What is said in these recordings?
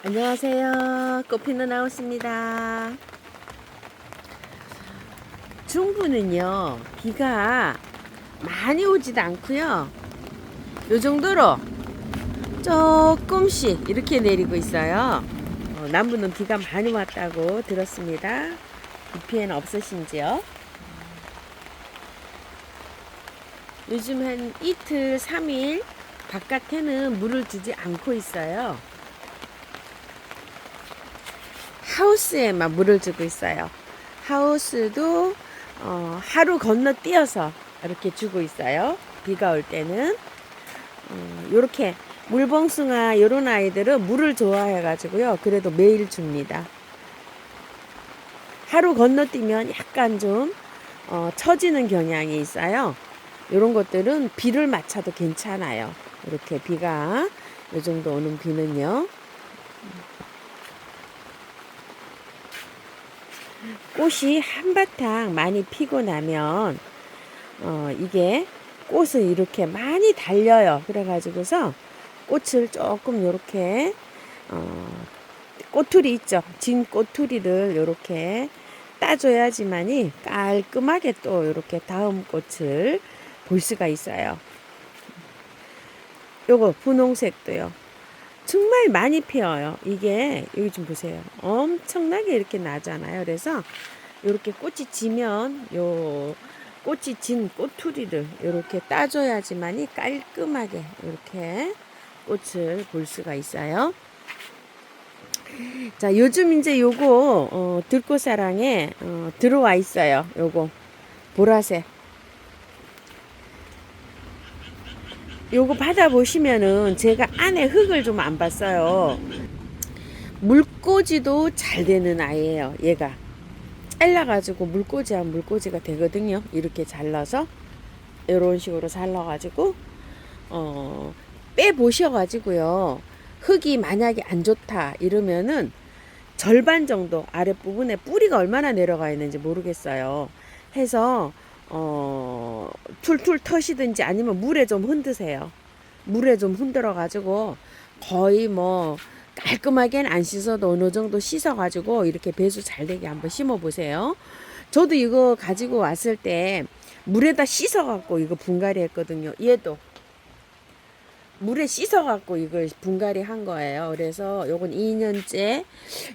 안녕하세요. 꽃피는 하우스입니다. 중부는요, 비가 많이 오지도 않고요. 요 정도로 조금씩 이렇게 내리고 있어요. 남부는 비가 많이 왔다고 들었습니다. 비 피해는 없으신지요? 요즘 한 이틀, 3일 바깥에는 물을 주지 않고 있어요. 하우스에만 물을 주고 있어요. 하우스도 하루 건너뛰어서 이렇게 주고 있어요. 비가 올 때는 이렇게 물봉숭아 이런 아이들은 물을 좋아해 가지고요. 그래도 매일 줍니다. 하루 건너뛰면 약간 좀 처지는 경향이 있어요. 이런 것들은 비를 맞춰도 괜찮아요. 이렇게 비가 이 정도 오는 비는요. 꽃이 한바탕 많이 피고 나면 이게 꽃을 이렇게 많이 달려요. 그래가지고서 꽃을 조금 요렇게 꼬투리 있죠. 진 꼬투리를 요렇게 따줘야지만이 깔끔하게 또 이렇게 다음 꽃을 볼 수가 있어요. 요거 분홍색도요. 정말 많이 피어요. 이게 여기 좀 보세요. 엄청나게 이렇게 나잖아요. 그래서 이렇게 꽃이 지면 요 꽃이 진 꼬투리를 이렇게 따줘야지만이 깔끔하게 이렇게 꽃을 볼 수가 있어요. 자, 요즘 이제 요거 들꽃사랑에 들어와 있어요. 요거 보라색. 요거 받아보시면은 제가 안에 흙을 좀 안 봤어요. 물꽂이도 잘 되는 아이예요. 얘가 잘라가지고 물꽂이한 물꽂이가 되거든요. 이렇게 잘라서 이런 식으로 잘라가지고 빼 보셔가지고요. 흙이 만약에 안 좋다 이러면은 절반 정도 아랫부분에 뿌리가 얼마나 내려가 있는지 모르겠어요. 해서 툴툴 터시든지 아니면 물에 좀 흔드세요. 물에 좀 흔들어 가지고 거의 뭐 깔끔하게는 안 씻어도 어느 정도 씻어 가지고 이렇게 배수 잘 되게 한번 심어 보세요. 저도 이거 가지고 왔을 때 물에다 씻어 갖고 이거 분갈이 했거든요. 얘도 물에 씻어 갖고 이걸 분갈이 한 거예요. 그래서 요건 2년째,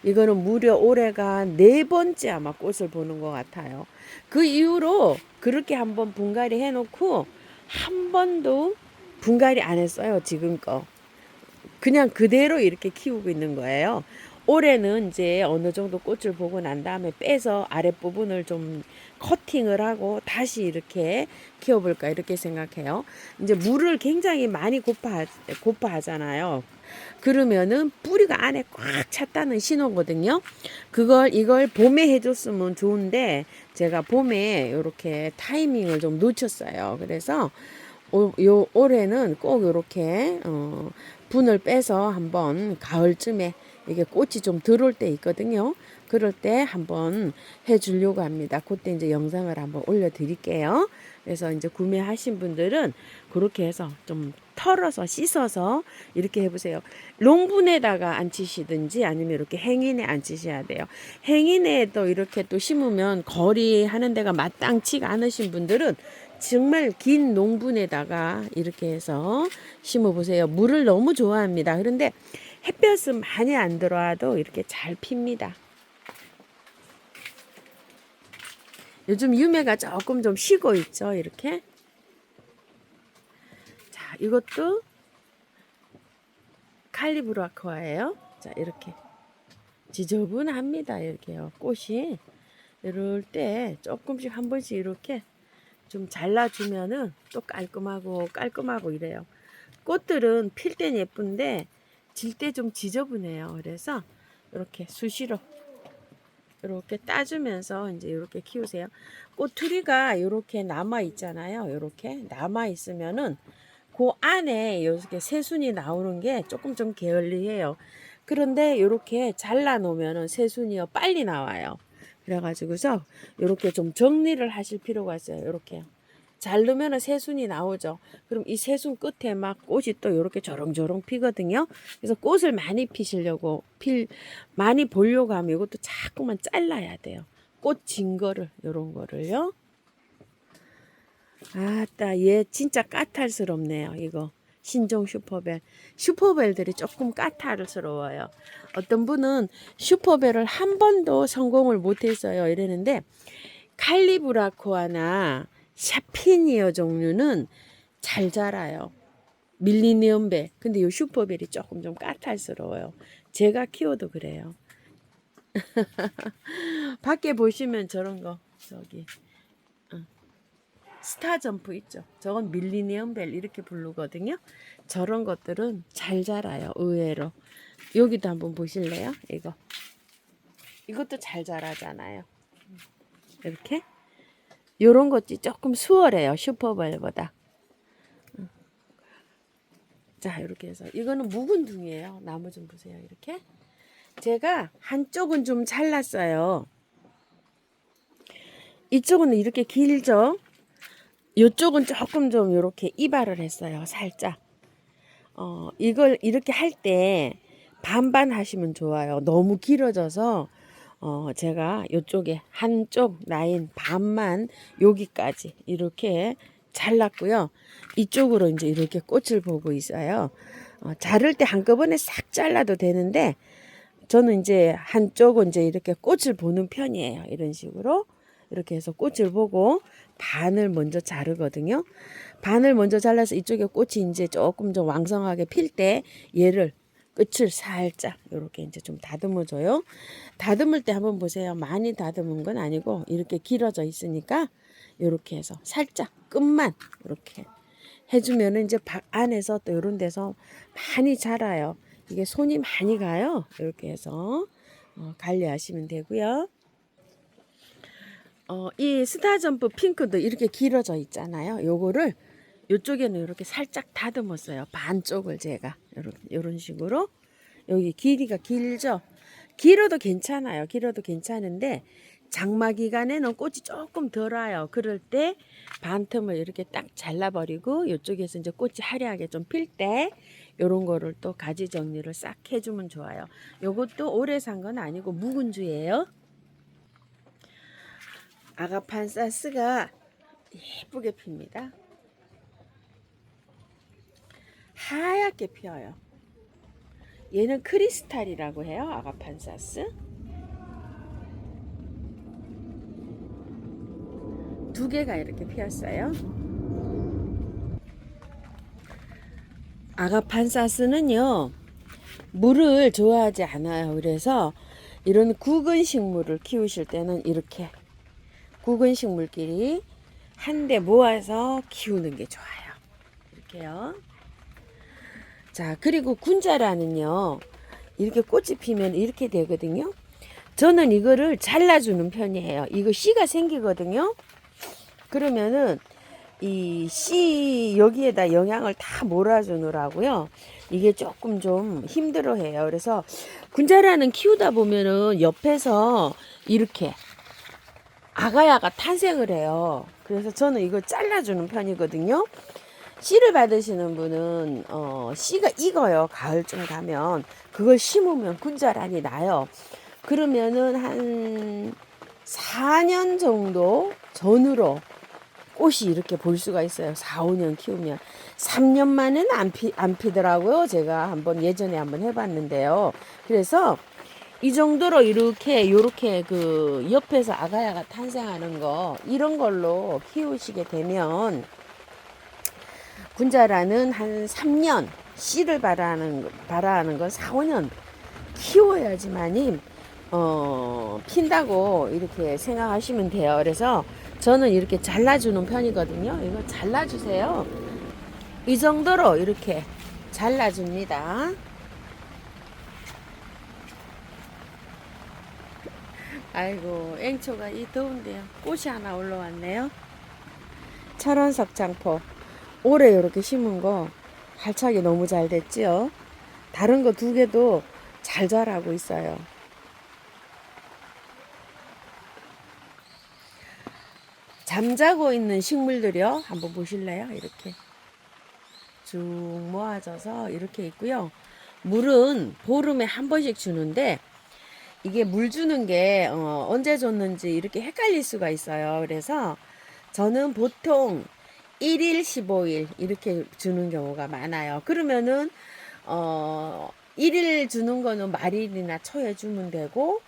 이거는 무려 올해가 4번째 아마 꽃을 보는 것 같아요. 그 이후로 그렇게 한번 분갈이 해놓고 한 번도 분갈이 안 했어요. 지금껏 그냥 그대로 이렇게 키우고 있는 거예요. 올해는 이제 어느 정도 꽃을 보고 난 다음에 빼서 아랫부분을 좀 커팅을 하고 다시 이렇게 키워볼까 이렇게 생각해요. 이제 물을 굉장히 많이 고파하잖아요. 그러면은 뿌리가 안에 꽉 찼다는 신호거든요. 이걸 봄에 해줬으면 좋은데 제가 봄에 이렇게 타이밍을 좀 놓쳤어요. 그래서 올해는 꼭 이렇게 분을 빼서 한번 가을쯤에 이게 꽃이 좀 들어올 때 있거든요. 그럴 때 한번 해주려고 합니다. 그때 이제 영상을 한번 올려드릴게요. 그래서 이제 구매하신 분들은 그렇게 해서 좀 털어서 씻어서 이렇게 해보세요. 롱분에다가 앉히시든지 아니면 이렇게 행인에 앉히셔야 돼요. 행인에도 이렇게 또 심으면 거리 하는 데가 마땅치가 않으신 분들은 정말 긴 농분에다가 이렇게 해서 심어보세요. 물을 너무 좋아합니다. 그런데 햇볕은 많이 안 들어와도 이렇게 잘 핍니다. 요즘 유매가 조금 좀 쉬고 있죠. 이렇게. 자, 이것도 칼리브라코아예요. 자, 이렇게 지저분합니다. 이렇게요. 꽃이 이럴 때 조금씩 한 번씩 이렇게 좀 잘라주면은 또 깔끔하고 이래요. 꽃들은 필 땐 예쁜데 질 때 좀 지저분해요. 그래서 이렇게 수시로 이렇게 따주면서 이제 이렇게 키우세요. 꼬투리가 이렇게 남아 있잖아요. 이렇게 남아 있으면은 그 안에 이렇게 새순이 나오는 게 조금 좀 게을리해요. 그런데 이렇게 잘라 놓으면은 새순이요 빨리 나와요. 그래가지고서 이렇게 좀 정리를 하실 필요가 있어요. 이렇게 자르면 새순이 나오죠. 그럼 이 새순 끝에 막 꽃이 또 이렇게 조롱조롱 피거든요. 그래서 꽃을 많이 피시려고 많이 보려고 하면 이것도 자꾸만 잘라야 돼요. 꽃 진 거를 요런 거를요. 아따 얘 진짜 까탈스럽네요. 이거 신종 슈퍼벨. 슈퍼벨들이 조금 까탈스러워요. 어떤 분은 슈퍼벨을 한 번도 성공을 못했어요 이랬는데, 칼리브라코아나 샤피니어 종류는 잘 자라요. 밀리니엄벨. 근데 이 슈퍼벨이 조금 좀 까탈스러워요. 제가 키워도 그래요. 밖에 보시면 저런 거 저기 스타 점프 있죠. 저건 밀리니엄벨 이렇게 부르거든요. 저런 것들은 잘 자라요. 의외로. 여기도 한번 보실래요? 이것도 잘 자라잖아요. 이렇게 요런 것이 조금 수월해요. 슈퍼벨보다. 자, 이렇게 해서 이거는 묵은 둥이에요. 나무 좀 보세요. 이렇게 제가 한쪽은 좀 잘랐어요. 이쪽은 이렇게 길죠. 이쪽은 조금 좀 이렇게 이발을 했어요. 살짝. 이걸 이렇게 할 때 반반 하시면 좋아요. 너무 길어져서 제가 이쪽에 한쪽 라인 반만 여기까지 이렇게 잘랐고요. 이쪽으로 이제 이렇게 꽃을 보고 있어요. 자를 때 한꺼번에 싹 잘라도 되는데 저는 이제 한쪽은 이제 이렇게 꽃을 보는 편이에요. 이런 식으로 이렇게 해서 꽃을 보고 반을 먼저 자르거든요. 반을 먼저 잘라서 이쪽에 꽃이 이제 조금 좀 왕성하게 필 때 얘를 끝을 살짝 이렇게 이제 좀 다듬어 줘요. 다듬을 때 한번 보세요. 많이 다듬은 건 아니고 이렇게 길어져 있으니까 이렇게 해서 살짝 끝만 이렇게 해주면 이제 안에서 또 이런 데서 많이 자라요. 이게 손이 많이 가요. 이렇게 해서 관리하시면 되고요. 이 스타점프 핑크도 이렇게 길어져 있잖아요. 요거를 이쪽에는 이렇게 살짝 다듬었어요. 반쪽을 제가 이런 식으로. 여기 길이가 길죠. 길어도 괜찮아요. 길어도 괜찮은데 장마 기간에는 꽃이 조금 덜 와요. 그럴 때 반틈을 이렇게 딱 잘라버리고 이쪽에서 이제 꽃이 화려하게 좀 필 때 요런 거를 또 가지 정리를 싹 해주면 좋아요. 요것도 오래 산 건 아니고 묵은주예요. 아가판사스가 예쁘게 핍니다. 하얗게 피어요. 얘는 크리스탈이라고 해요. 아가판사스. 두 개가 이렇게 피었어요. 아가판사스는요, 물을 좋아하지 않아요. 그래서 이런 굵은 식물을 키우실 때는 이렇게 굵은 식물끼리 한데 모아서 키우는 게 좋아요. 이렇게요. 자, 그리고 군자라는요, 이렇게 꽃이 피면 이렇게 되거든요. 저는 이거를 잘라주는 편이에요. 이거 씨가 생기거든요. 그러면은 이 씨 여기에다 영양을 다 몰아주느라고요. 이게 조금 좀 힘들어해요. 그래서 군자라는 키우다 보면은 옆에서 이렇게 아가야가 탄생을 해요. 그래서 저는 이거 잘라주는 편이거든요. 씨를 받으시는 분은 씨가 익어요. 가을쯤 가면 그걸 심으면 군자란이 나요. 그러면은 한 4년 정도 전으로 꽃이 이렇게 볼 수가 있어요. 4, 5년 키우면 3년 만에는 안 피더라고요. 제가 예전에 한번 해봤는데요. 그래서 이 정도로 요렇게 그 옆에서 아가야가 탄생하는 거 이런 걸로 키우시게 되면 군자라는 한 3년 씨를 발화하는 건 4, 5년 키워야지만이 핀다고 이렇게 생각하시면 돼요. 그래서 저는 이렇게 잘라주는 편이거든요. 이거 잘라주세요. 이 정도로 이렇게 잘라줍니다. 아이고, 앵초가 이 더운데요. 꽃이 하나 올라왔네요. 철원석창포. 올해 이렇게 심은 거 발착이 너무 잘 됐지요. 다른 거 두 개도 잘 자라고 있어요. 잠자고 있는 식물들이요. 한번 보실래요? 이렇게 쭉 모아져서 이렇게 있고요. 물은 보름에 한 번씩 주는데 이게 물 주는 게 언제 줬는지 이렇게 헷갈릴 수가 있어요. 그래서 저는 보통 1일 15일 이렇게 주는 경우가 많아요. 그러면은 1일 주는 거는 말일이나 초에 주면 되고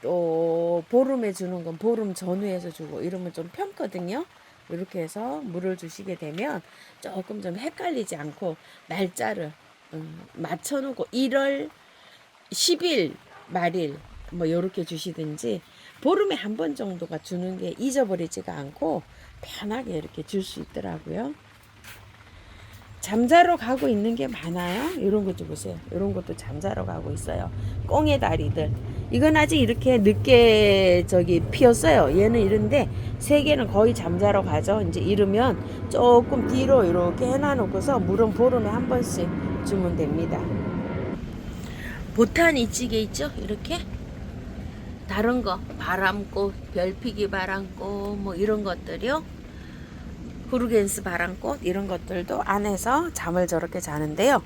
또 보름에 주는 건 보름 전후에서 주고 이러면 좀 편거든요. 이렇게 해서 물을 주시게 되면 조금 좀 헷갈리지 않고 날짜를 맞춰놓고 1월 10일 말일 뭐 요렇게 주시든지 보름에 한 번 정도가 주는 게 잊어버리지가 않고 편하게 이렇게 줄 수 있더라고요. 잠자러 가고 있는 게 많아요. 이런 것도 보세요. 이런 것도 잠자러 가고 있어요. 꽁의 다리들. 이건 아직 이렇게 늦게 피었어요. 얘는 이런데 세 개는 거의 잠자러 가죠. 이제 이러면 조금 뒤로 이렇게 해놔놓고서 물은 보름에 한 번씩 주면 됩니다. 보탄 이찌개 있죠? 이렇게 다른 거 바람꽃, 별피기 바람꽃 뭐 이런 것들이요. 후르겐스 바람꽃 이런 것들도 안에서 잠을 저렇게 자는데요.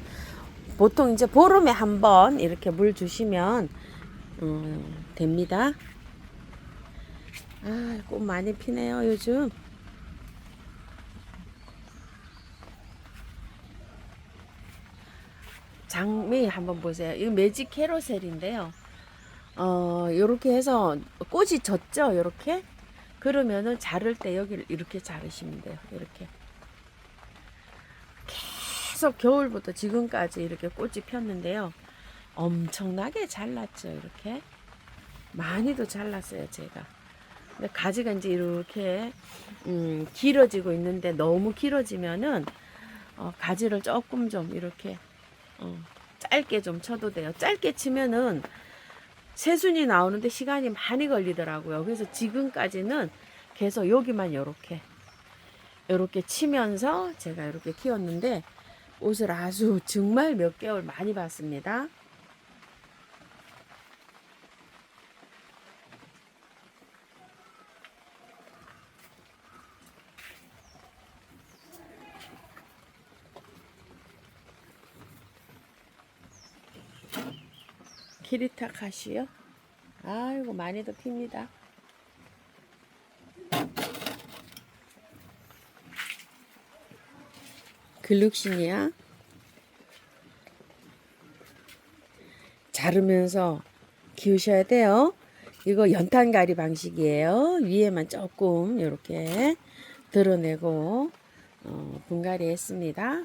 보통 이제 보름에 한 번 이렇게 물 주시면 됩니다. 아, 꽃 많이 피네요 요즘. 장미 한번 보세요. 이거 매직 캐러셀인데요. 요렇게 해서 꽃이 졌죠. 요렇게. 그러면은 자를 때 여기를 이렇게 자르시면 돼요. 이렇게. 계속 겨울부터 지금까지 이렇게 꽃이 폈는데요. 엄청나게 잘랐죠. 이렇게. 많이도 잘랐어요. 제가. 근데 가지가 이제 이렇게 길어지고 있는데 너무 길어지면은 가지를 조금 좀 이렇게 짧게 좀 쳐도 돼요. 짧게 치면은 새순이 나오는데 시간이 많이 걸리더라고요. 그래서 지금까지는 계속 여기만 요렇게 치면서 제가 이렇게 키웠는데 옷을 아주 정말 몇 개월 많이 봤습니다. 키리타 카시요? 아이고 많이도 핍니다. 글룩시니아 자르면서 키우셔야 돼요. 이거 연탄가리 방식이에요. 위에만 조금 이렇게 드러내고 분갈이 했습니다.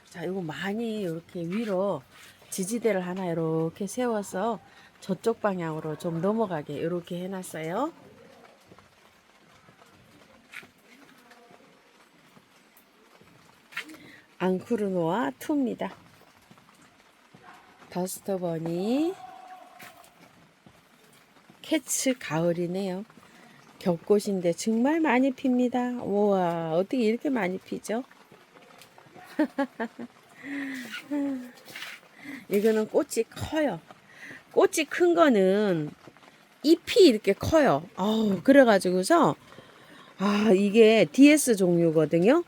자, 이거 많이 이렇게 위로 지지대를 하나 이렇게 세워서 저쪽 방향으로 좀 넘어가게 이렇게 해놨어요. 앙쿠르노아 2입니다. 더스터버니 캐츠 가을이네요. 겹꽃인데 정말 많이 핍니다. 우와, 어떻게 이렇게 많이 피죠? 이거는 꽃이 커요. 꽃이 큰 거는 잎이 이렇게 커요. 그래가지고서 이게 DS 종류거든요.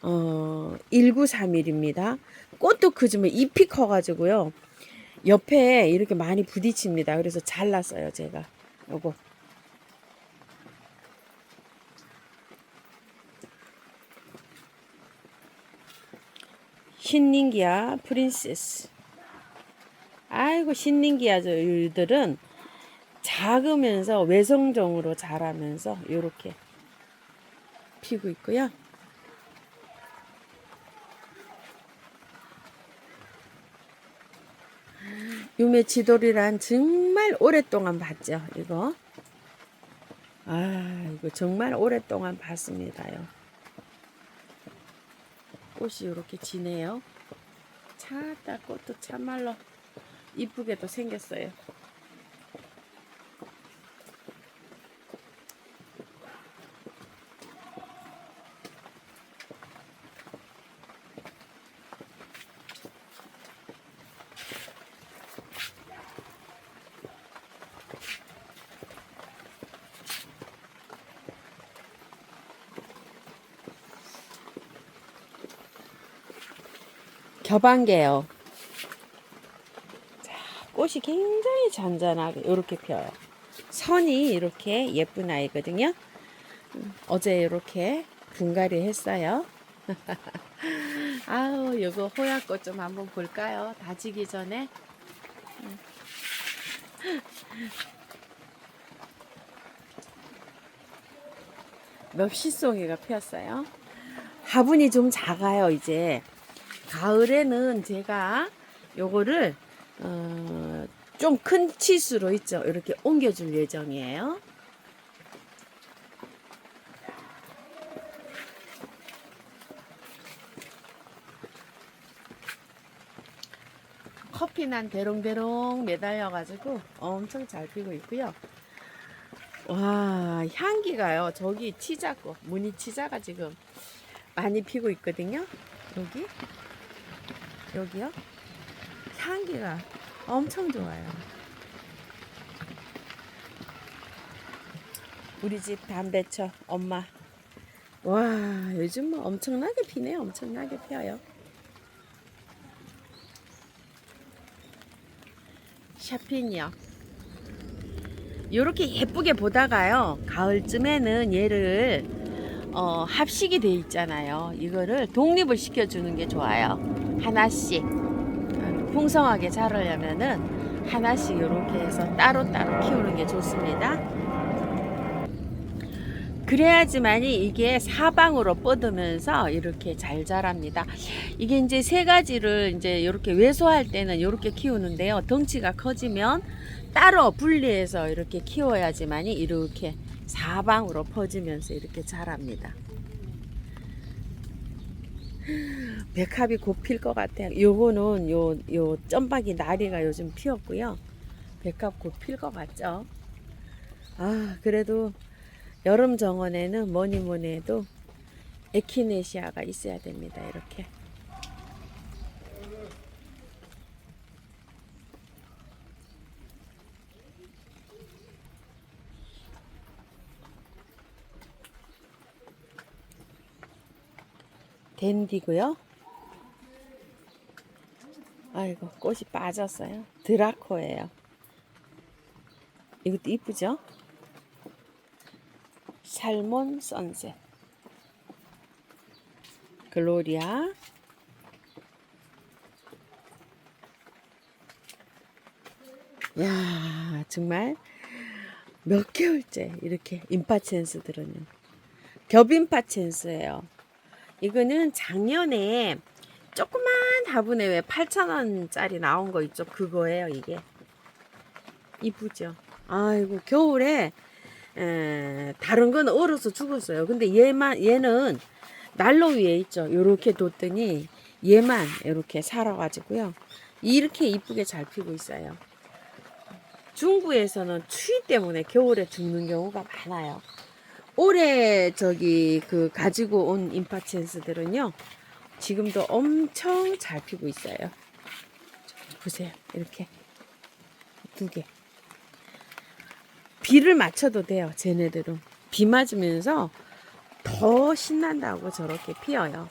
1931입니다. 꽃도 크지만 잎이 커가지고요. 옆에 이렇게 많이 부딪힙니다. 그래서 잘랐어요, 제가. 요거. 신닝기아 프린세스. 아이고, 신닝기아들은 작으면서 외성종으로 자라면서 이렇게 피고 있고요. 유메치돌이란 정말 오랫동안 봤죠. 이거 이거 정말 오랫동안 봤습니다요. 꽃이 이렇게 지네요. 차다 꽃도 참말로 이쁘게도 생겼어요. 겨방개요. 자, 꽃이 굉장히 잔잔하게 이렇게 펴요. 선이 이렇게 예쁜 아이거든요. 어제 이렇게 분갈이 했어요. 아우, 요거 호야꽃 좀 한번 볼까요? 다지기 전에. 맵시송이가 피었어요. 화분이 좀 작아요, 이제. 가을에는 제가 요거를 좀 큰 치수로 있죠. 이렇게 옮겨줄 예정이에요. 커피난 대롱대롱 매달려가지고 엄청 잘 피고 있고요. 와, 향기가요. 저기 치자고 무늬 치자가 지금 많이 피고 있거든요. 여기요. 향기가 엄청 좋아요. 우리 집 담배쳐 엄마. 와, 요즘 뭐 엄청나게 피네요. 엄청나게 펴요. 샤핀이요. 요렇게 예쁘게 보다가요, 가을쯤에는 얘를 합식이 돼 있잖아요. 이거를 독립을 시켜주는 게 좋아요. 하나씩 풍성하게 자라려면은 하나씩 이렇게 해서 따로따로 키우는 게 좋습니다. 그래야지만이 이게 사방으로 뻗으면서 이렇게 잘 자랍니다. 이게 이제 세 가지를 이제 이렇게 외소할 때는 이렇게 키우는데요. 덩치가 커지면 따로 분리해서 이렇게 키워야지만이 이렇게 사방으로 퍼지면서 이렇게 자랍니다. 백합이 곧 필 것 같아요. 요거는 요 점박이 나리가 요즘 피었고요. 백합 곧 필 것 같죠? 아, 그래도 여름 정원에는 뭐니 뭐니 해도 에키네시아가 있어야 됩니다. 이렇게. 댄디고요. 아이고, 꽃이 빠졌어요. 드라코예요. 이것도 이쁘죠? 살몬 선셋. 글로리아. 야, 정말 몇 개월째 이렇게 임파첸스들은요. 겹임파첸스예요. 이거는 작년에 조그만 화분에 왜 8,000원짜리 나온 거 있죠? 그거예요, 이게. 이쁘죠? 아이고, 겨울에 다른 건 얼어서 죽었어요. 근데 얘는 난로 위에 있죠. 요렇게 뒀더니 얘만 이렇게 살아가지고요. 이렇게 이쁘게 잘 피고 있어요. 중부에서는 추위 때문에 겨울에 죽는 경우가 많아요. 올해 그 가지고 온 임파첸스들은요, 지금도 엄청 잘 피고 있어요. 보세요. 이렇게 두 개. 비를 맞춰도 돼요. 쟤네들은 비 맞으면서 더 신난다고 저렇게 피어요.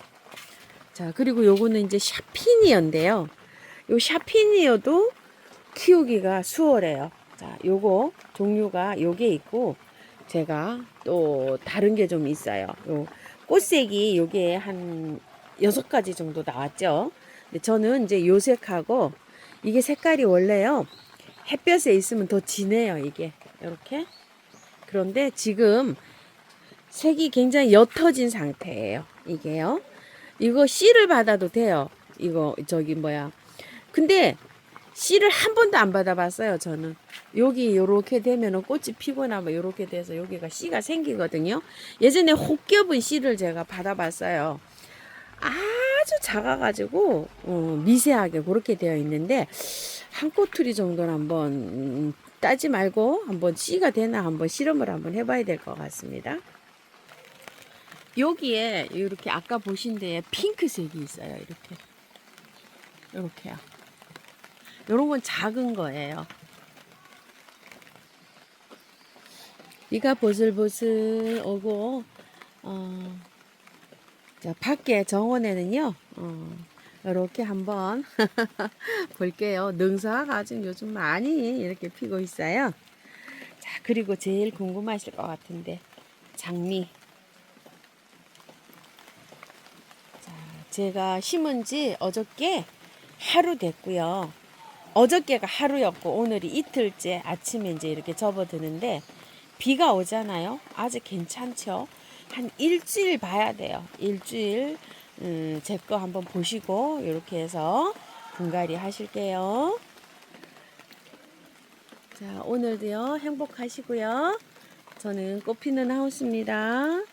자, 그리고 요거는 이제 샤피니어인데요. 요 샤피니어도 키우기가 수월해요. 자, 요거 종류가 요게 있고, 제가 또 다른 게 좀 있어요. 요 꽃색이 요게 한 6가지 정도 나왔죠. 근데 저는 이제 요 색하고, 이게 색깔이 원래요, 햇볕에 있으면 더 진해요, 이게. 이렇게. 그런데 지금 색이 굉장히 옅어진 상태예요. 이게요. 이거 씨를 받아도 돼요. 이거 저기 뭐야. 근데 씨를 한 번도 안 받아봤어요. 저는 여기 요렇게 되면은 꽃이 피거나 뭐 요렇게 돼서 여기가 씨가 생기거든요. 예전에 혹겹은 씨를 제가 받아봤어요. 아주 작아가지고 미세하게 그렇게 되어 있는데, 한 꼬투리 정도는 한번 따지 말고 한번 씨가 되나 한번 실험을 한번 해봐야 될 것 같습니다. 여기에 이렇게 아까 보신 데에 핑크색이 있어요. 이렇게요. 요런 건 작은 거예요. 비가 보슬보슬 오고 자, 밖에 정원에는요, 이렇게 한번 볼게요. 능사가 아주 요즘 많이 이렇게 피고 있어요. 자, 그리고 제일 궁금하실 것 같은데 장미. 자, 제가 심은 지 어저께 하루 됐고요. 어저께가 하루였고 오늘이 이틀째 아침에 이제 이렇게 접어드는데 비가 오잖아요. 아직 괜찮죠. 한 일주일 봐야 돼요. 일주일 제 거 한번 보시고 이렇게 해서 분갈이 하실게요. 자, 오늘도요 행복하시고요. 저는 꽃피는 하우스입니다.